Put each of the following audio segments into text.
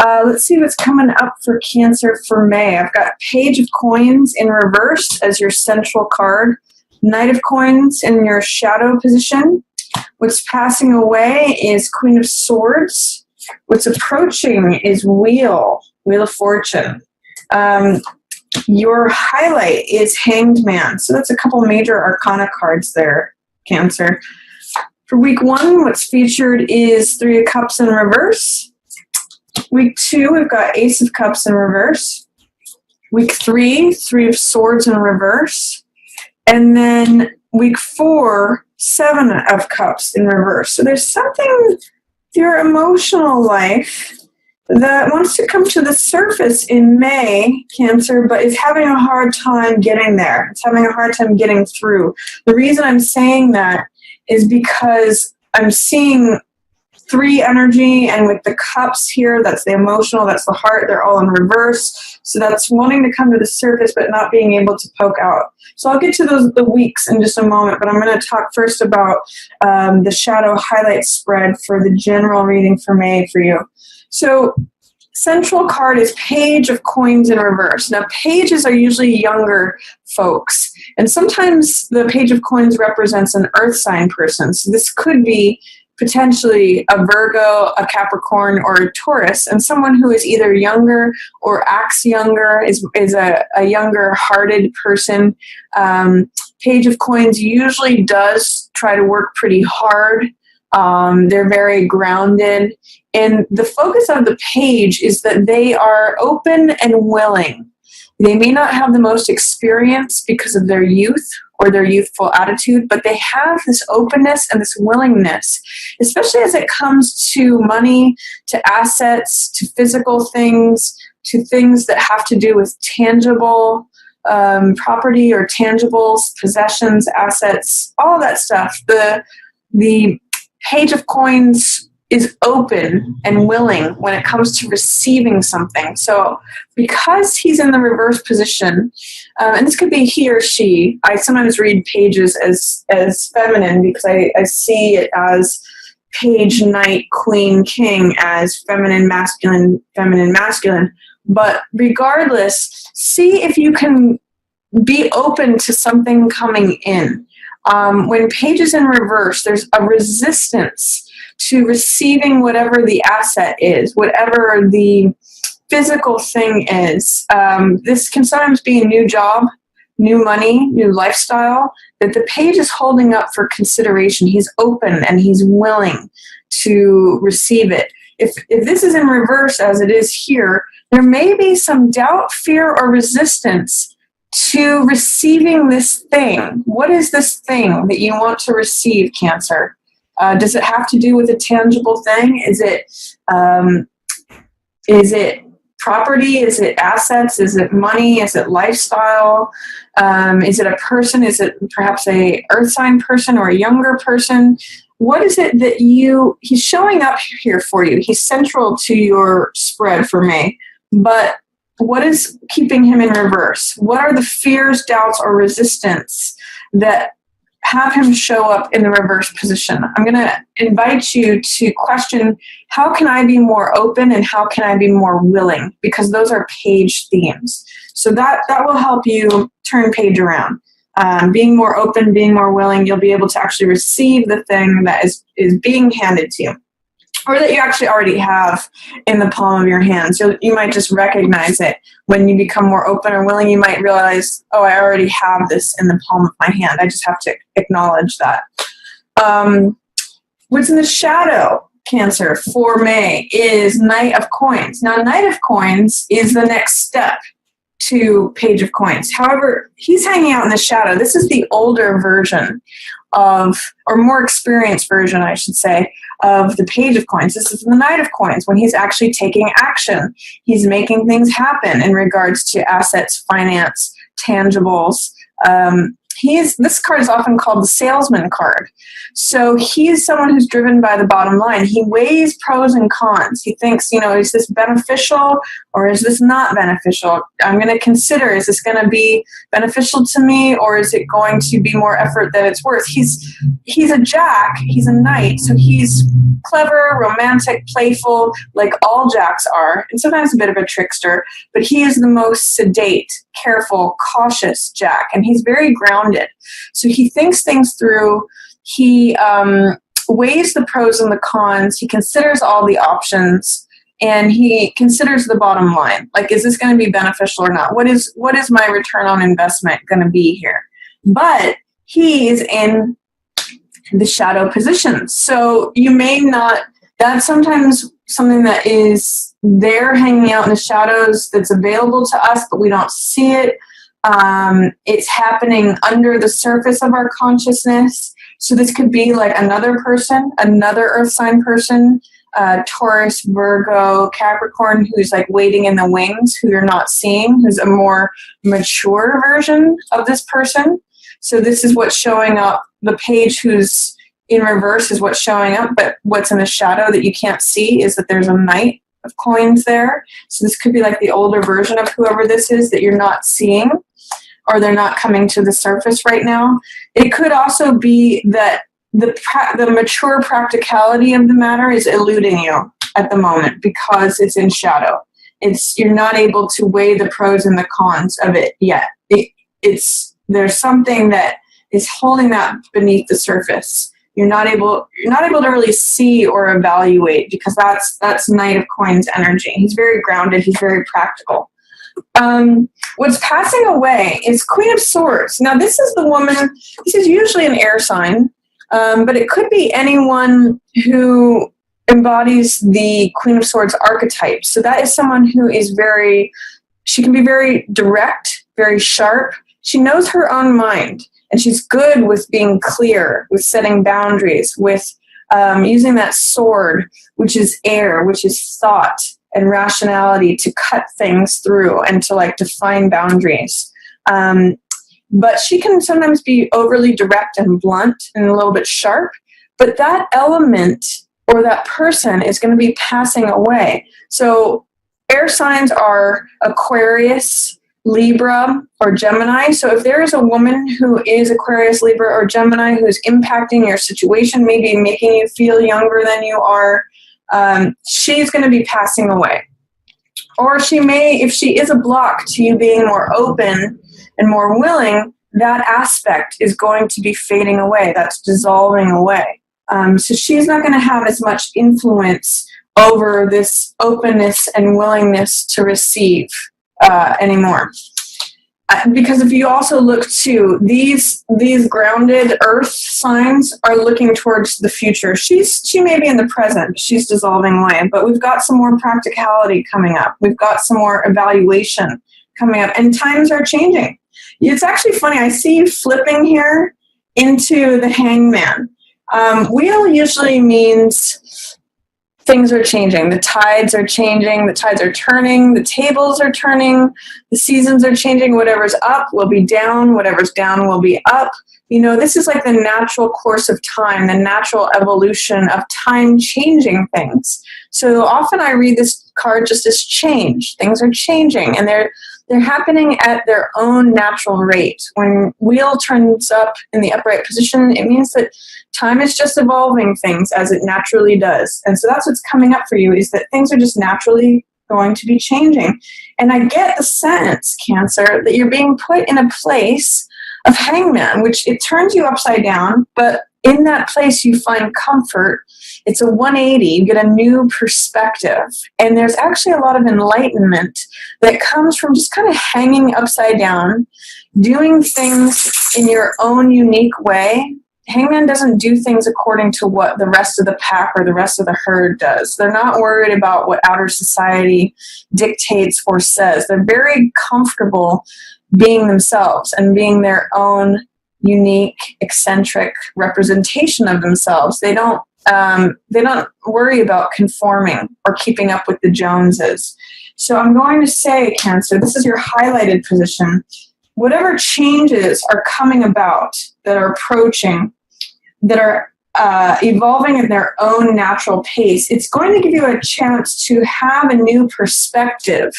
Let's see what's coming up for Cancer for May. I've got Page of Coins in reverse as your central card. Knight of Coins in your shadow position. What's passing away is Queen of Swords. What's approaching is Wheel of Fortune. Your highlight is Hanged Man. So that's a couple major arcana cards there, Cancer. For week 1, what's featured is 3 of Cups in reverse. Week 2, we've got Ace of Cups in reverse. Week 3, 3 of Swords in reverse. And then week 4, 7 of Cups in reverse. So there's something with your emotional life that wants to come to the surface in May, Cancer, but is having a hard time getting there. It's having a hard time getting through. The reason I'm saying that is because I'm seeing 3 energy, and with the cups here, that's the emotional, that's the heart, they're all in reverse. So that's wanting to come to the surface but not being able to poke out. So I'll get to the weeks in just a moment, but I'm going to talk first about the shadow highlight spread for the general reading for May for you. So central card is Page of Coins in reverse. Now, pages are usually younger folks, and sometimes the Page of Coins represents an earth sign person. So this could be potentially a Virgo, a Capricorn, or a Taurus, and someone who is either younger or acts younger, is a younger hearted person. Page of Coins usually does try to work pretty hard. They're very grounded. And the focus of the page is that they are open and willing. They may not have the most experience because of their youth or their youthful attitude, but they have this openness and this willingness, especially as it comes to money, to assets, to physical things, to things that have to do with tangible property or tangibles, possessions, assets, all that stuff. The Page of Coins is open and willing when it comes to receiving something. So because he's in the reverse position, and this could be he or she, I sometimes read pages as feminine because I see it as page, knight, queen, king as feminine, masculine, feminine, masculine. But regardless, see if you can be open to something coming in. When page is in reverse, there's a resistance to receiving whatever the asset is, whatever the physical thing is. This can sometimes be a new job, new money, new lifestyle, that the page is holding up for consideration. He's open and he's willing to receive it. If this is in reverse, as it is here, there may be some doubt, fear, or resistance to receiving this thing. What is this thing that you want to receive, Cancer? Does it have to do with a tangible thing? Is it property? Is it assets? Is it money? Is it lifestyle? Is it a person? Is it perhaps a earth sign person or a younger person? What is it that he's showing up here for you? He's central to your spread for May, but what is keeping him in reverse? What are the fears, doubts, or resistance that have him show up in the reverse position? I'm going to invite you to question, how can I be more open and how can I be more willing? Because those are page themes. So that will help you turn page around. Being more open, being more willing, you'll be able to actually receive the thing that is being handed to you, or that you actually already have in the palm of your hand. So you might just recognize it. When you become more open or willing, you might realize, oh, I already have this in the palm of my hand. I just have to acknowledge that. What's in the shadow, Cancer, for May is Knight of Coins. Now, Knight of Coins is the next step to Page of Coins. However, he's hanging out in the shadow. This is the older version of, or more experienced version, I should say, of the Page of Coins. This is the Knight of Coins, when he's actually taking action. He's making things happen in regards to assets, finance, tangibles. this card is often called the salesman card. So he's someone who's driven by the bottom line. He weighs pros and cons. He thinks, is this beneficial or is this not beneficial? I'm going to consider, is this going to be beneficial to me or is it going to be more effort than it's worth? He's a jack. He's a knight. So he's clever, romantic, playful, like all jacks are, and sometimes a bit of a trickster, but he is the most sedate, careful, cautious jack, and he's very grounded. So he thinks things through. He weighs the pros and the cons. He considers all the options, and he considers the bottom line. Like, is this going to be beneficial or not? What is my return on investment going to be here? But he is in the shadow position. So you may not, that's sometimes something that is there hanging out in the shadows that's available to us, but we don't see it. It's happening under the surface of our consciousness. So this could be like another person, another earth sign person, Taurus, Virgo, Capricorn, who's like waiting in the wings, who you're not seeing, who's a more mature version of this person. So this is what's showing up. The page who's in reverse is what's showing up, but what's in the shadow that you can't see is that there's a knight of coins there. So this could be like the older version of whoever this is that you're not seeing, or they're not coming to the surface right now. It could also be that the mature practicality of the matter is eluding you at the moment because it's in shadow. You're not able to weigh the pros and the cons of it yet. There's something that is holding that beneath the surface. You're not able to really see or evaluate because that's Knight of Coins energy. He's very grounded. He's very practical. What's passing away is Queen of Swords. Now, this is the woman. This is usually an air sign, but it could be anyone who embodies the Queen of Swords archetype. So that is someone who is she can be very direct, very sharp. She knows her own mind, and she's good with being clear, with setting boundaries, with using that sword, which is air, which is thought and rationality, to cut things through and to like define boundaries. But she can sometimes be overly direct and blunt and a little bit sharp, but that element or that person is going to be passing away. So air signs are Aquarius, Libra, or Gemini. So if there is a woman who is Aquarius, Libra, or Gemini who is impacting your situation, maybe making you feel younger than you are, she's going to be passing away. Or she may, if she is a block to you being more open and more willing, that aspect is going to be fading away. That's dissolving away. So she's not going to have as much influence over this openness and willingness to receive anymore. Because if you also look to these grounded earth signs are looking towards the future. She may be in the present, she's dissolving away, but we've got some more practicality coming up. We've got some more evaluation coming up, and times are changing. It's actually funny, I see you flipping here into the Hangman. Wheel usually means things are changing. The tides are changing. The tides are turning. The tables are turning. The seasons are changing. Whatever's up will be down. Whatever's down will be up. This is like the natural course of time, the natural evolution of time changing things. So often I read this card just as change. Things are changing, and they're happening at their own natural rate. When wheel turns up in the upright position, it means that time is just evolving things as it naturally does. And so that's what's coming up for you, is that things are just naturally going to be changing. And I get the sense, Cancer, that you're being put in a place of Hangman, which it turns you upside down, but in that place you find comfort. It's a 180. You get a new perspective. And there's actually a lot of enlightenment that comes from just kind of hanging upside down, doing things in your own unique way. Hangman doesn't do things according to what the rest of the pack or the rest of the herd does. They're not worried about what outer society dictates or says. They're very comfortable being themselves and being their own unique, eccentric representation of themselves. They don't worry about conforming or keeping up with the Joneses. So I'm going to say, Cancer, this is your highlighted position. whatever changes are coming about, that are approaching, that are evolving at their own natural pace, it's going to give you a chance to have a new perspective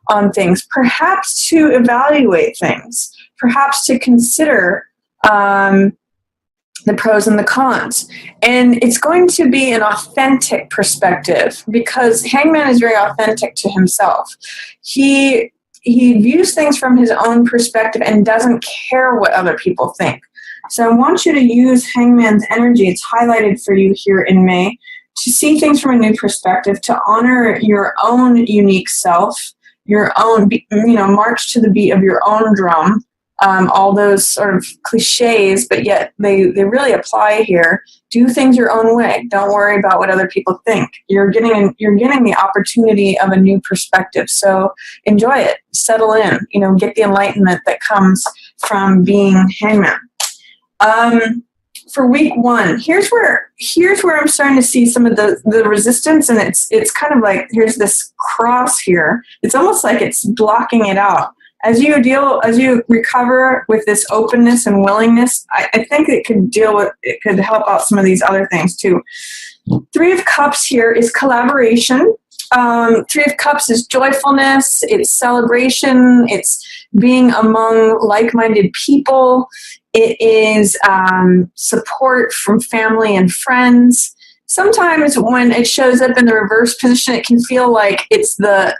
on things, perhaps to evaluate things, perhaps to consider the pros and the cons. And it's going to be an authentic perspective, because Hangman is very authentic to himself. He views things from his own perspective and doesn't care what other people think. So I want you to use Hangman's energy, it's highlighted for you here in May, to see things from a new perspective, to honor your own unique self, your own, march to the beat of your own drum. All those sort of cliches, but yet they really apply here. Do things your own way. Don't worry about what other people think. You're getting the opportunity of a new perspective. So enjoy it. Settle in. Get the enlightenment that comes from being Hangman. For week 1, here's where I'm starting to see some of the resistance, and it's kind of like here's this cross here. It's almost like it's blocking it out. As you recover with this openness and willingness, I think it could help out some of these other things too. 3 of Cups here is collaboration. 3 of Cups is joyfulness, it's celebration, it's being among like-minded people, it is support from family and friends. Sometimes when it shows up in the reverse position, it can feel like it's the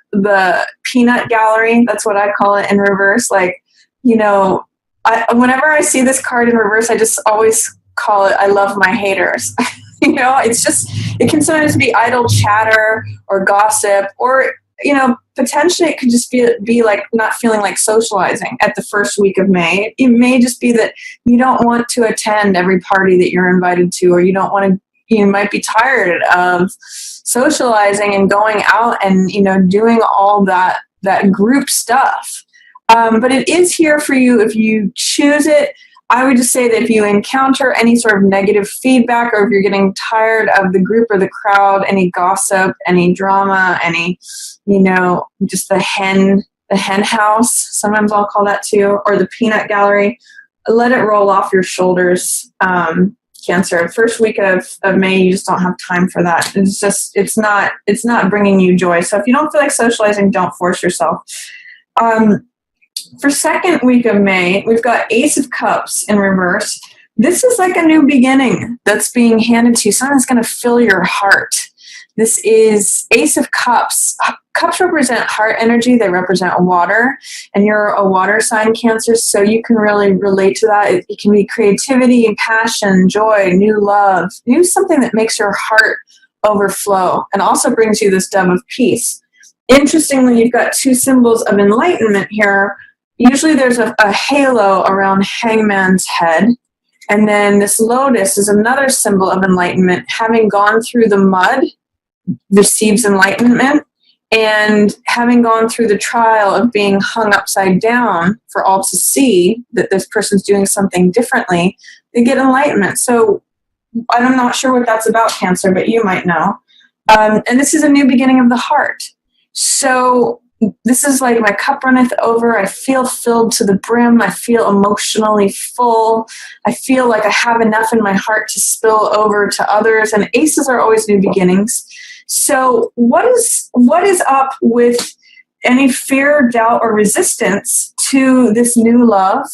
peanut gallery. That's what I call it in reverse. Like, whenever I see this card in reverse, I just always call it, I love my haters. It can sometimes be idle chatter or gossip, or, potentially it could just be like not feeling like socializing at the first week of May. It may just be that you don't want to attend every party that you're invited to, or you might be tired of socializing and going out and, doing all that group stuff. But it is here for you if you choose it. I would just say that if you encounter any sort of negative feedback, or if you're getting tired of the group or the crowd, any gossip, any drama, any, just the hen house, sometimes I'll call that too, or the peanut gallery, let it roll off your shoulders. Cancer, first week of May, you just don't have time for that. It's not bringing you joy. So if you don't feel like socializing, don't force yourself. For second week of May, we've got Ace of Cups in reverse. This is like a new beginning that's being handed to you. Something that's going to fill your heart. This is Ace of Cups. Cups represent heart energy. They represent water. And you're a water sign, Cancer, so you can really relate to that. It can be creativity, passion, joy, new love, something that makes your heart overflow and also brings you this dove of peace. Interestingly, you've got 2 symbols of enlightenment here. Usually there's a halo around Hangman's head. And then this lotus is another symbol of enlightenment. Having gone through the mud, receives enlightenment, and having gone through the trial of being hung upside down for all to see that this person's doing something differently, they get enlightenment. So I'm not sure what that's about, Cancer, but you might know. And this is a new beginning of the heart. So this is like my cup runneth over. I feel filled to the brim. I feel emotionally full. I feel like I have enough in my heart to spill over to others. And aces are always new beginnings. So what is up with any fear, doubt, or resistance to this new love,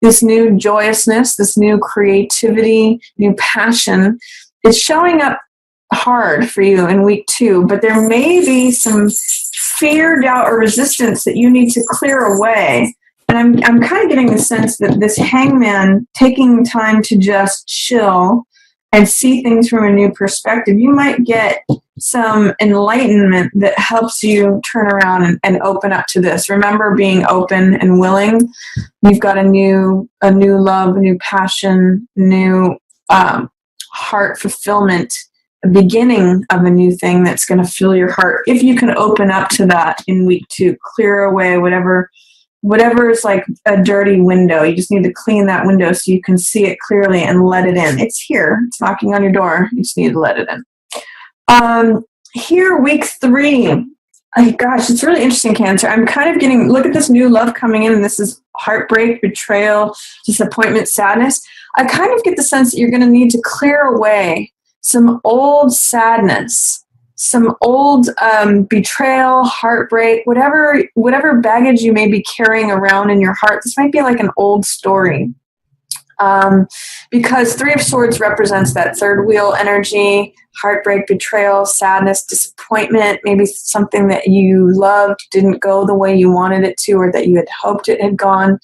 this new joyousness, this new creativity, new passion? It's showing up hard for you in week 2, but there may be some fear, doubt, or resistance that you need to clear away. And I'm kind of getting the sense that this Hangman taking time to just chill and see things from a new perspective, you might get some enlightenment that helps you turn around and open up to this. Remember, being open and willing. You've got a new love, a new passion, new heart fulfillment, a beginning of a new thing that's going to fill your heart. If you can open up to that in week 2, clear away whatever is like a dirty window. You just need to clean that window so you can see it clearly and let it in. It's here. It's knocking on your door. You just need to let it in. Here, week 3. Gosh, it's really interesting, Cancer. I'm kind of look at this new love coming in, and this is heartbreak, betrayal, disappointment, sadness, I kind of get the sense that you're going to need to clear away some old sadness, some old betrayal, heartbreak, whatever baggage you may be carrying around in your heart. This might be like an old story. Because Three of Swords represents that third wheel energy, heartbreak, betrayal, sadness, disappointment, maybe something that you loved didn't go the way you wanted it to, or that you had hoped it had gone,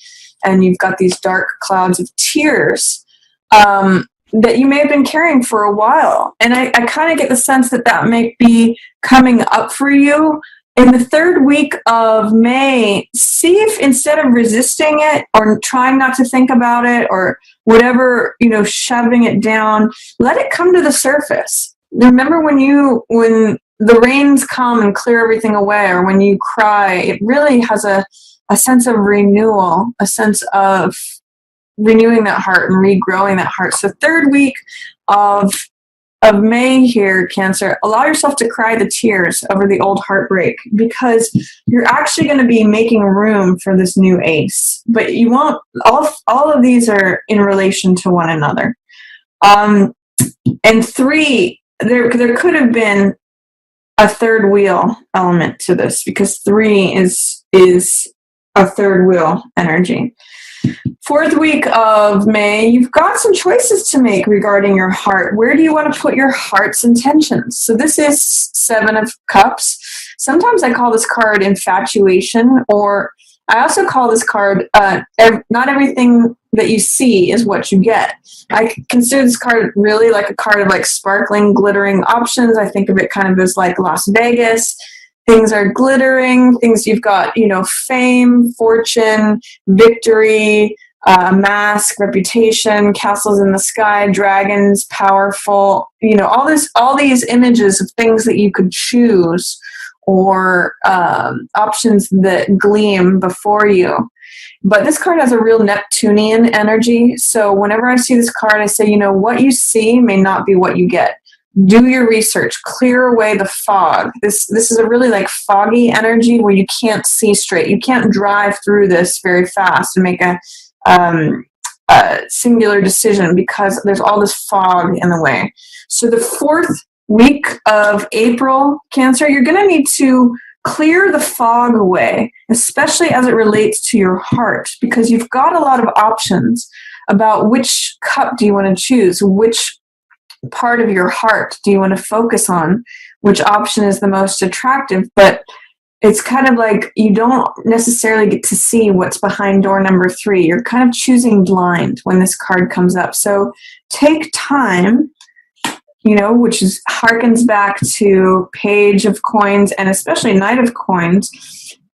and you've got these dark clouds of tears that you may have been carrying for a while. And I kind of get the sense that that may be coming up for you. In the third week of May, see if instead of resisting it or trying not to think about it or whatever, shoving it down, let it come to the surface. Remember when the rains come and clear everything away, or when you cry, it really has a sense of renewal, a sense of renewing that heart and regrowing that heart. So third week of May here, Cancer, allow yourself to cry the tears over the old heartbreak, because you're actually going to be making room for this new ace. But you won't, all of these are in relation to one another. And three, there could have been a third wheel element to this, because three is a third wheel energy. Fourth week of May, you've got some choices to make regarding your heart. Where do you want to put your heart's intentions? So this is Seven of Cups. Sometimes I call this card infatuation, or I also call this card not everything that you see is what you get. I consider this card really like a card of like sparkling, glittering options. I think of it kind of as like Las Vegas. Things are glittering, things you've got, fame, fortune, victory, mask, reputation, castles in the sky, dragons, powerful, all these images of things that you could choose, or options that gleam before you. But this card has a real Neptunian energy. So whenever I see this card, I say, what you see may not be what you get. Do your research, clear away the fog. This is a really like foggy energy where you can't see straight. You can't drive through this very fast and make a singular decision, because there's all this fog in the way. So the fourth week of April, Cancer, you're going to need to clear the fog away, especially as it relates to your heart, because you've got a lot of options about which cup do you want to choose, which part of your heart do you want to focus on, which option is the most attractive. But it's kind of like you don't necessarily get to see what's behind door number 3. You're kind of choosing blind when this card comes up. So take time, which harkens back to Page of Coins and especially Knight of Coins,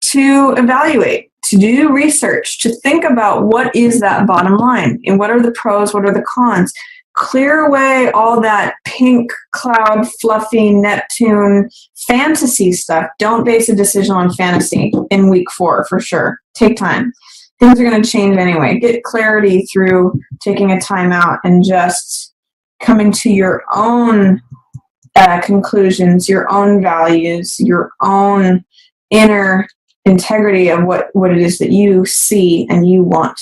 to evaluate, to do research, to think about what is that bottom line and what are the pros, what are the cons. Clear away all that pink cloud, fluffy Neptune fantasy stuff. Don't base a decision on fantasy in week 4 for sure. Take time. Things are going to change anyway. Get clarity through taking a time out and just coming to your own conclusions, your own values, your own inner integrity of what it is that you see and you want.